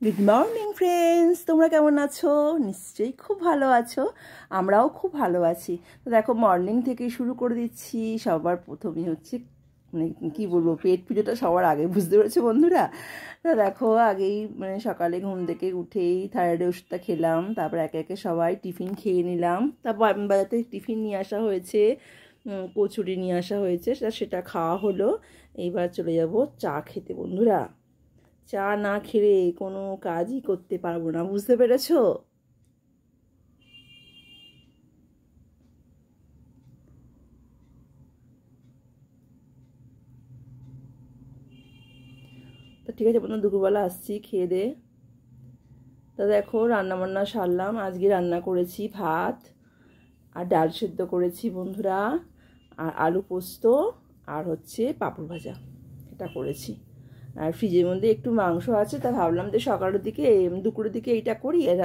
Good morning friends, তোমরা কেমন আছো? নিশ্চয়ই খুব ভালো আছো। আমরাও খুব ভালো আছি। তো দেখো, মর্নিং থেকে শুরু করে দিচ্ছি। সবার প্রথমেই হচ্ছে মানে কী বলবো, পেট পুজোটা সবার আগে, বুঝতে পেরেছো বন্ধুরা? তো দেখো, আগেই সকালে ঘুম থেকে উঠেই থাইরয়েডের ওষুধটা খেলাম, তারপর একে একে সবাই টিফিন খেয়ে নিলাম। তারপর বাজার থেকে টিফিন নিয়ে আসা হয়েছে, কচুরি নিয়ে আসা হয়েছে, সেটা খাওয়া হলো। এইবার চলে যাব চা খেতে বন্ধুরা। চা না খেলে কোনো কাজই করতে পারবো না, বুঝতে পেরেছো? তো ঠিক আছে বন্ধু, দুপুরবেলা আসছি, খেয়ে দে। তা দেখো, রান্নাবান্না সারলাম। আজকে রান্না করেছি ভাত আর ডাল সেদ্ধ করেছি বন্ধুরা, আর আলু পোস্ত, আর হচ্ছে পাঁপড় ভাজা, এটা করেছি। আর ফ্রিজের মধ্যে একটু মাংস আছে, তা ভাবলাম যে সকালের দিকে দুপুরের দিকে এইটা করি, আর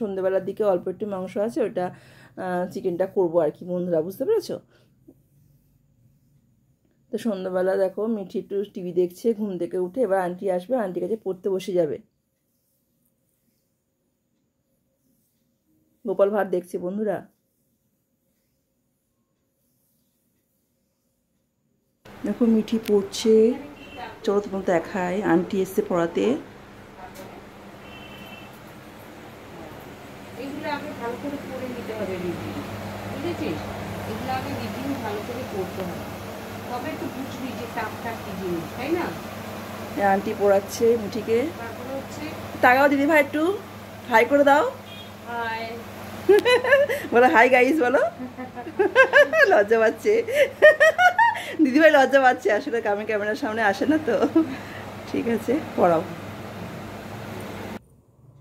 সন্ধ্যেবেলার দিকে অল্প একটু মাংস আছে, ওটা চিকেনটা করবো আর কি বন্ধুরা, বুঝতে পেরেছো? তো সন্ধ্যাবেলা দেখো, মিঠি একটু টিভি দেখছে ঘুম থেকে উঠে। এবার আন্টি আসবে, আন্টির কাছে পড়তে বসে যাবে। গোপাল ভাঁড় দেখছে বন্ধুরা। দেখো, মিঠি পড়ছে। চলো তোমার দেখায়, আন্টি এসছে পড়াতে। এগুলো আগে ভালো করে পড়ে নিতে হবে, রিভিউ, বুঝেছিস? এগুলো আগে রিভিউ ভালো করে পড়তে হবে, তবে একটু বুঝবি যে টাপটা কি জিনিস, তাই না? আন্টি পড়াচ্ছে মিঠিকে। তারপরে হচ্ছে তাকাও দিদি ভাই, একটু হাই করে দাও। হাই। বলো হাই গাইস, বলো। লজ্জা পাচ্ছে দিদিভাই, লজ্জা পাচ্ছে আসলে, আমি ক্যামেরার সামনে আসে না তো। ঠিক আছে, পড়াও।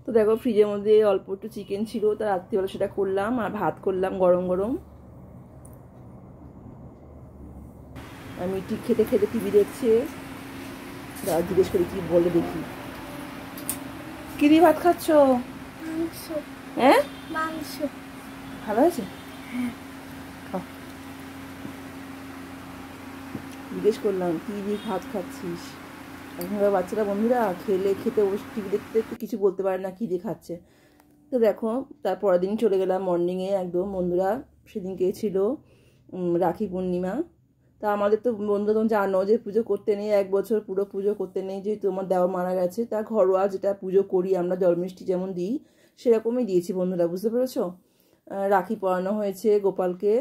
তো দেখো, ফ্রিজের মধ্যে অল্প একটু চিকেন ছিল, তা রাত্রিবেলা সেটা করলাম, আর ভাত করলাম গরম গরম। আর মিটি খেতে খেতে টিভি দেখছে। দাদা জিজ্ঞেস করি কি বলে, দেখি। কি দিয়ে ভাত খাচ্ছ? মাংস। হ্যাঁ, মাংস। ভালো আছে। খাও। জিজ্ঞেস করলাম কি দিয়ে ভাত খাচ্ছিস। এখনকার বাচ্চারা বন্ধুরা খেতে বসে টিভি দেখতে দেখতে কিছু বলতে পারে না কি দিয়ে খাচ্ছে। তো দেখো, তার পরের দিন চলে গেলাম মর্নিংয়ে একদম বন্ধুরা। সেদিনকে ছিল রাখি পূর্ণিমা। তা আমাদের তো বন্ধুরা তুমি জানো যে পুজো করতে নেই, 1 বছর পুরো পুজো করতে নেই, যেহেতু আমার দেওয়া মারা গেছে। তা ঘরোয়া যেটা পুজো করি আমরা, জল মিষ্টি যেমন দিই, সেরকমই দিয়েছি বন্ধুরা, বুঝতে পেরেছো? রাখি পরানো হয়েছে গোপালকে।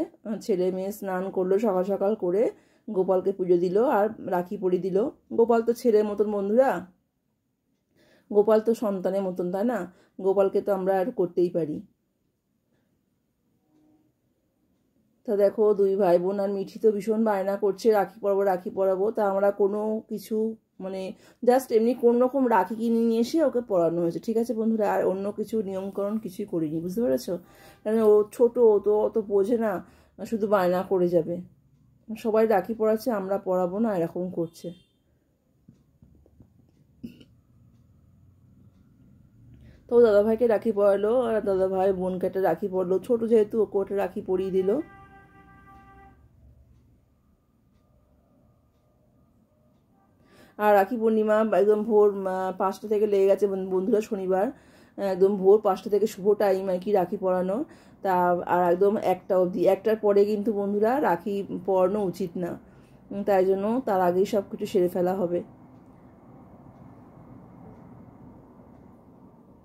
ছেলে মেয়ে স্নান করলো সকাল সকাল করে, গোপালকে পুজো দিল আর রাখি পরিয়ে দিল। গোপাল তো ছেলের মতন বন্ধুরা, গোপাল তো সন্তানের মতন, তাই না? গোপালকে তো আমরা আর করতেই পারি। তা দেখো, দুই ভাই বোন আর মিঠি তো ভীষণ বায়না করছে রাখি পরাবো রাখি পরাবো। তা আমরা কোনো কিছু মানে জাস্ট এমনি কোন রকম রাখি কিনে নিয়ে এসে ওকে পরানো হয়েছে, ঠিক আছে বন্ধুরা? আর অন্য কিছু নিয়মকরণ কিছুই করিনি, বুঝতে পেরেছো? কারণ ও ছোট, তো অত বোঝে না, শুধু বায়না করে যাবে। সবাই রাখি পরাচ্ছে, আমরা পরাবো না, এরকম করছে। তো দাদাভাইকে রাখি পরালো, আর দাদাভাই বোনকে একটা রাখি পরলো, ছোট যেহেতু ওকে ওটা রাখি পরিয়ে দিল। আর রাখি পূর্ণিমা একদম ভোর 5টা থেকে লেগে গেছে বন্ধুরা, শনিবার একদম ভোর 5টা থেকে শুভ টাইম আর কি রাখি পরানো। তা আর একদম 1টা অবধি, 1টার পরে কিন্তু বন্ধুরা রাখি পরানো উচিত না। তাই জন্য তার আগেই সব কিছু সেরে ফেলা হবে।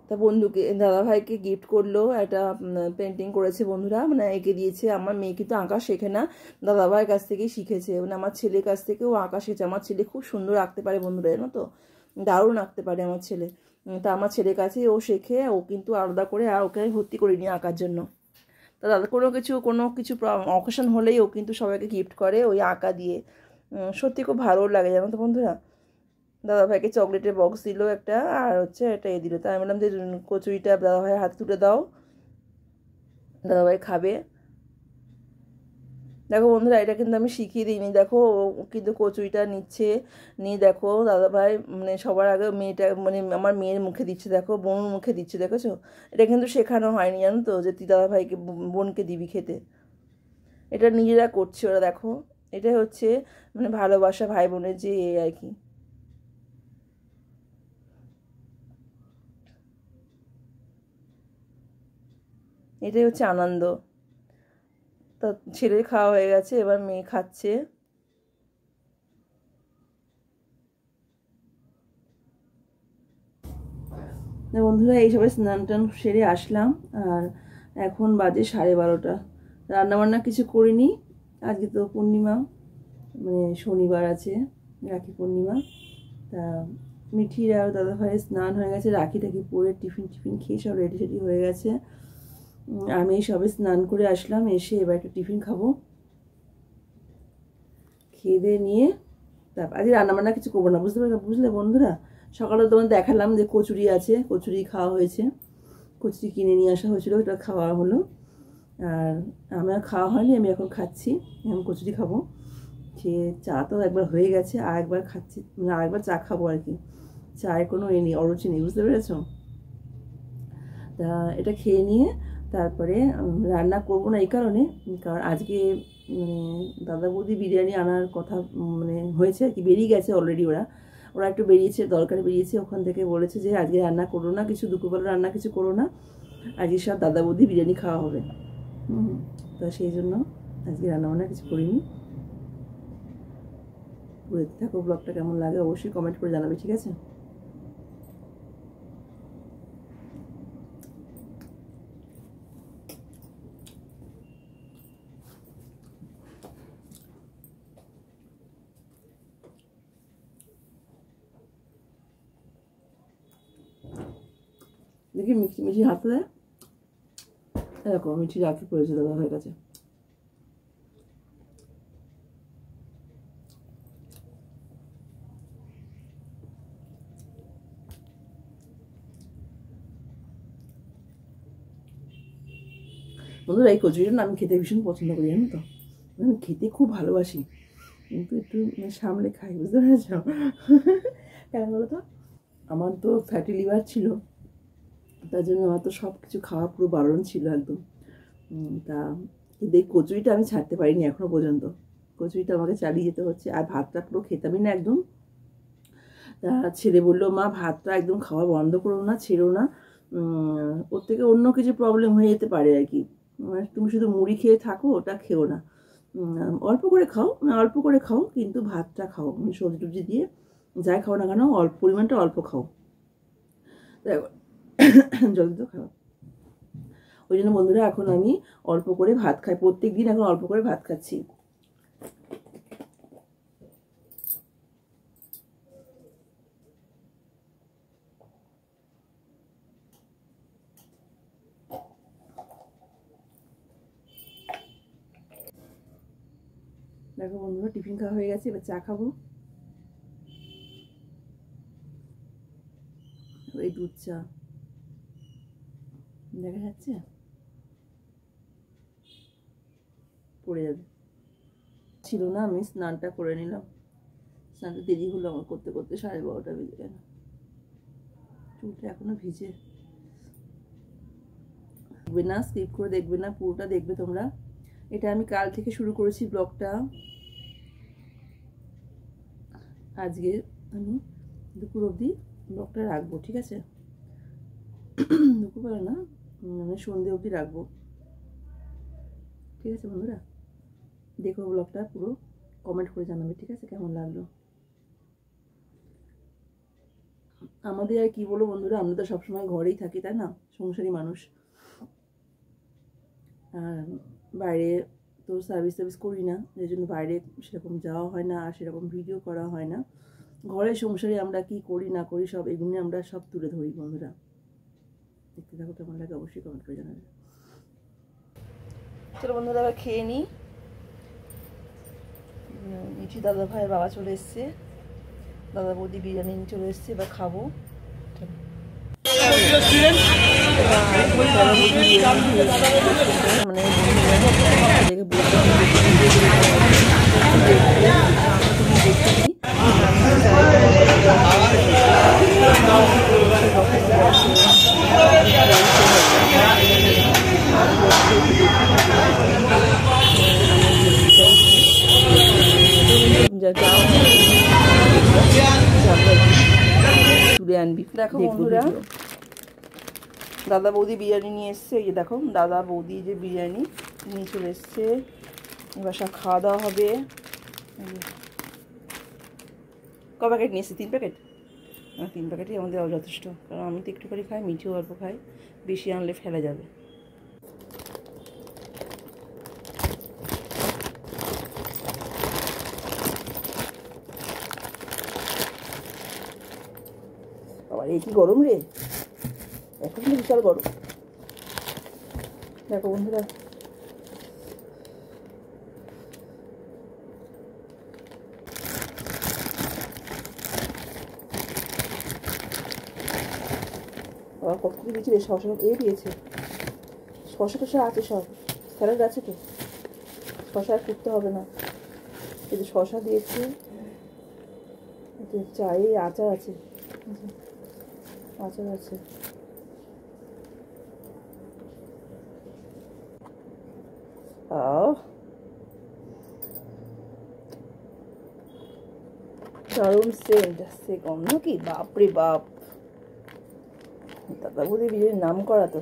তা বন্ধুকে, দাদাভাইকে গিফট করলো একটা পেন্টিং করেছে বন্ধুরা, মানে এঁকে দিয়েছে। আমার মেয়ে কিন্তু আঁকা শেখে না, দাদাভাইয়ের কাছ থেকেই শিখেছে, মানে আমার ছেলের কাছ থেকেও আঁকা শিখেছে। আমার ছেলে খুব সুন্দর আঁকতে পারে বন্ধুরা, জানো তো? দারুণ আঁকতে পারে আমার ছেলে। তা আমার ছেলের কাছেই ও শেখে, ও কিন্তু আলাদা করে আর ওকে আমি ভর্তি করিনি আঁকার জন্য। তা দাদা কোনো কিছু অকেশন হলেই ও কিন্তু সবাইকে গিফট করে ওই আঁকা দিয়ে। সত্যি খুব ভালো লাগে, জানো তো বন্ধুরা? দাদাভাইকে চকলেটের বক্স দিল একটা, আর হচ্ছে এটা দিল। তাই আমি বললাম যে কচুরিটা দাদাভাইয়ের হাতে তুলে দাও, দাদাভাই খাবে। দেখো বন্ধুরা, এটা কিন্তু আমি শিখিয়ে দিইনি। দেখো ও কিন্তু কচুরিটা নিচ্ছে, নিয়ে দেখো দাদাভাই মানে সবার আগে মেয়েটা মানে আমার মেয়ের মুখে দিচ্ছে, দেখো বোনের মুখে দিচ্ছে, দেখেছো? এটা কিন্তু শেখানো হয়নি, জানো তো, যে তুই দাদাভাইকে বোনকে দিবি খেতে। এটা নিজেরা করছে ওরা, দেখো। এটা হচ্ছে মানে ভালোবাসা ভাই বোনের যে আর কি। এটাই হচ্ছে আনন্দ। তা ছেলের খাওয়া হয়ে গেছে, এবার মেয়ে খাচ্ছে। বন্ধুরা এই সবাই স্নান টান সেরে আসলাম, আর এখন বাজে 12:30। রান্নাবান্না কিছু করিনি, আজকে তো পূর্ণিমা, মানে শনিবার আছে, রাখি পূর্ণিমা। তা মিঠির আর দাদা ভাইয়ের স্নান হয়ে গেছে, রাখি টাকি পরে টিফিন খেয়ে সব রেডি সেডি হয়ে গেছে। আমি সবে স্নান করে আসলাম, এসে এবার একটু টিফিন খাবো, খেয়ে দিয়ে নিয়ে তারপর আজকে রান্নাবান্না কিছু করবো না, বুঝলে বন্ধুরা। সকালে তোমার দেখালাম যে কচুরি আছে, কচুরি খাওয়া হয়েছে, কচুরি কিনে নিয়ে আসা হয়েছিল, ওটা খাওয়া হলো। আর আমার খাওয়া হয়নি, আমি এখন খাচ্ছি, আমি কচুরি খাবো। সে চা তো একবার হয়ে গেছে, আর একবার খাচ্ছি, আর একবার চা খাবো আর কি। চায়ের কোনো এ নেই, অরুচি নেই, বুঝতে পেরেছ। তা এটা খেয়ে নিয়ে তারপরে রান্না করবো না এই কারণে, কারণ আজকে মানে দাদা বৌদি বিরিয়ানি আনার কথা মানে হয়েছে আর কি, বেরিয়ে গেছে অলরেডি। ওরা একটু বেরিয়েছে, দরকারে বেরিয়েছে, ওখান থেকে বলেছে যে আজকে রান্না করো না কিছু, দুপুরবেলা রান্না কিছু করো না, আজকে সব দাদা বৌদি বিরিয়ানি খাওয়া হবে। তো সেই জন্য আজকে রান্নাবান্না কিছু করিনি। দেখতে থাকো, ব্লগটা কেমন লাগে অবশ্যই কমেন্ট করে জানাবে, ঠিক আছে। দেখি মিঠি হাতে দেয়, এরকম মিঠি রাখি পড়েছে দাদা হয়ে গেছে। বন্ধুরা এই কচুরিটা না আমি খেতে ভীষণ পছন্দ করি, জানো তো, আমি খেতে খুব ভালোবাসি, কিন্তু একটু সামলে খাই, বুঝতে পেরেছ। কেন বলো তো, আমার তো ফ্যাটি লিভার ছিল, তার জন্য আমার তো সব কিছু খাওয়া পুরো বারণ ছিল একদম। তা কিন্তু এই কচুরিটা আমি ছাড়তে পারিনি এখনো পর্যন্ত, কচুরিটা আমাকে চালিয়ে যেতে হচ্ছে। আর ভাতটা পুরো খেতামই না একদম। তা ছেলে বললো, মা ভাতটা একদম খাওয়া বন্ধ করো না, ছেড়ো না, ওর থেকে অন্য কিছু প্রবলেম হয়ে যেতে পারে আর কি, তুমি শুধু মুড়ি খেয়ে থাকো, ওটা খেও না, অল্প করে খাও কিন্তু ভাতটা খাও, সবজি টবজি দিয়ে যাই খাও না কেন পরিমাণটা অল্প খাও, জলদি তো খাও। ওই জন্য বন্ধুরা এখন আমি অল্প করে ভাত খাই, প্রত্যেক দিন এখন অল্প করে ভাত খাচ্ছি। দেখো বন্ধুরা টিফিন খাওয়া হয়ে গেছে, এবার চা খাবো। এই দুধ চা দেখা যাচ্ছে, পড়ে যাবে, ছিল না, আমি স্নানটা করে নিলাম। স্নানটা দেরি হলো আমার করতে করতে, 12:30 বেজে গেল, চুলটা এখনো ভিজে। দেখবে না, স্কিপ করে দেখবে না, পুরোটা দেখবে তোমরা। এটা আমি কাল থেকে শুরু করেছি ব্লগটা, আজকে আমি দুপুর অবধি ব্লগটা রাখবো, ঠিক আছে। দুপুরবেলা না, মানে সন্ধ্যে অবধি রাখবো, ঠিক আছে বন্ধুরা। দেখো ব্লগটা পুরো, কমেন্ট করে জানাবে, ঠিক আছে, কেমন লাগলো। আমাদের আর কি বলবো বন্ধুরা, আমরা তো সবসময় ঘরেই থাকি, তাই না, সংসারী মানুষ। আর বাইরে তো সার্ভিস করি না, এই জন্য বাইরে সেরকম যাওয়া হয় না, আর সেরকম ভিডিও করা হয় না। ঘরে সংসারে আমরা কি করি না করি সব এগুলো আমরা সব তুলে ধরি বন্ধুরা। দেখতে থাকো, কেমন লাগে অবশ্যই কমেন্ট করে জানাবে। চলো বন্ধুরা আবার খেয়ে নিই। মিঠি দাদা ভাইয়ের বাবা চলে এসছে, দাদা বৌদি বিরিয়ানি নিয়ে চলে এসছে, এবার খাবো। মানে তুলে আনবি, দেখো বন্ধুরা দাদা বৌদি বিরিয়ানি নিয়ে এসছে, এই যে দেখো দাদা বৌদি যে বিরিয়ানি নিয়ে চলে এসছে। এবার সব খাওয়া দাওয়া হবে। ক প্যাকেট নিয়ে এসছে? 3 প্যাকেট? 3 প্যাকেটই আমাদের যথেষ্ট, কারণ আমি তো একটু করে খাই, মিঠিও অল্প খাই, বেশি আনলে ফেলা যাবে। আবার এই কি গরম রে, এখন তো বিশাল গরম। দেখো বন্ধুরা, আবার কত কিছু দিয়েছি রে, শশা দিয়েছে, শশা টশা আছে, সব স্যালাড আছে তো, শশা আর করতে হবে না। এই যে শশা দিয়েছি, চায়ে আচার আছে, আচার আছে। দারুণ সেন্ট আসছে, গন্ধ কি বাপরে বাপ। দাদা বৌদি বিরিয়ানির নাম করা তো।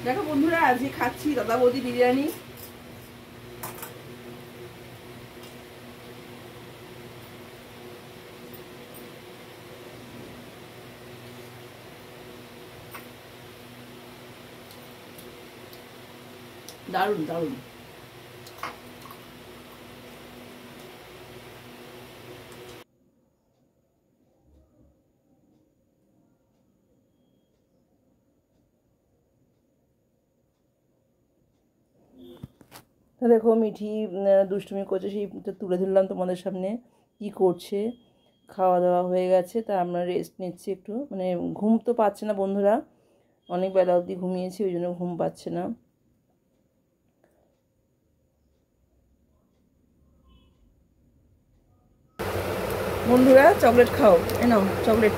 দেখো বন্ধুরা, আজকে খাচ্ছি দাদা বৌদি বিরিয়ানি। দারুণ দারুণ। দেখো মিঠি দুষ্টুমি করছে, সেইটা তুলে ধরলাম তোমাদের সামনে কি করছে। খাওয়া দাওয়া হয়ে গেছে, তা আমরা রেস্ট নিচ্ছি একটু, মানে ঘুম তো পাচ্ছে না বন্ধুরা, অনেক বেলা অবধি ঘুমিয়েছি, ওই জন্য ঘুম পাচ্ছে না। বন্ধুরা চকলেট খাও, এ নাও চকলেট।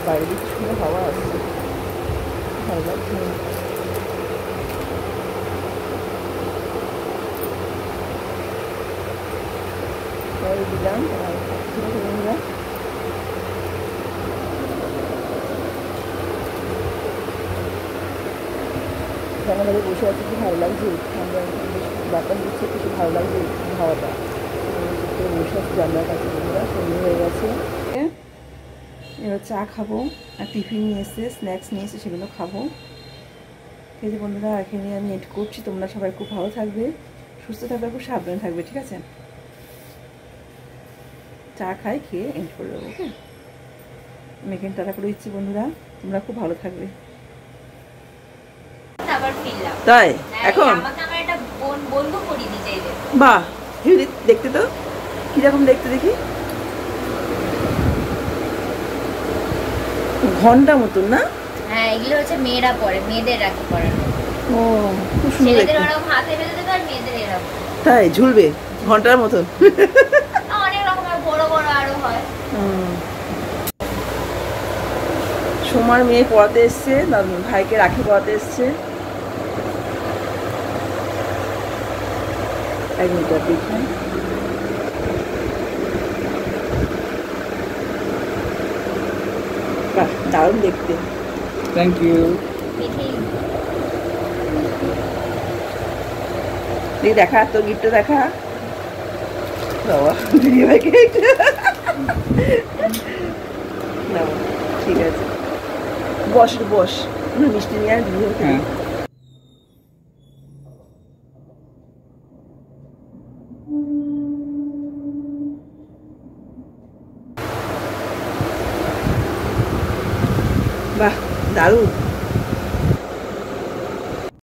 বাইরে দিকে সুন্দর হাওয়া আসছে, ভালো লাগছে। দিলাম বন্ধুরা, জানালায় বসে আছি, কি ভালো লাগছে, ঠান্ডা বাতাস দিচ্ছে, কিছু ভালো লাগছে হাওয়াটা। বসে আছি জানলার কাছে বন্ধুরা, সন্ধ্যে হয়ে গেছে। এবার চা খাবো, আর টিফিন নিয়ে এসে স্ন্যাক্স নিয়ে এসে সেগুলো খাবো। ঠিক আছে বন্ধুরা, এখানে আমি এড করছি। তোমরা সবাই খুব ভালো থাকবে, সুস্থ থাকবে, খুব সাবধানে থাকবে, ঠিক আছে? চা খাই, খেয়ে এড করে দেবো। ওকে, আমি এখানে টাটা করে দিচ্ছি বন্ধুরা, তোমরা খুব ভালো থাকবে। তাই এখন বাহ, দেখতে তো কিরকম দেখতে, দেখি ঘন্টা মতন না? হ্যাঁ, এগুলো হচ্ছে মেয়েরা পরে, মেয়েদের রাখি পরানো। ও খুব সুন্দর দেখতে। ওরকম হাতে বেঁধে দেবে, আর মেয়েদের এরকম। তাই ঝুলবে ঘন্টার মতন? অনেক রকমের বড় বড় আরো হয়। সোমার মেয়ে পড়াতে এসছে, ভাইকে রাখি পড়াতে এসছে। এক মিনিট দেখি, দারুণ দেখতে। Thank you. দেখা তোর গিফটটা দেখা বাবা, দিদি ভাইকে ঠিক আছে, বস বস, মিষ্টি নিয়ে আর দিদি ভাইকে। বাহ, দারুণ।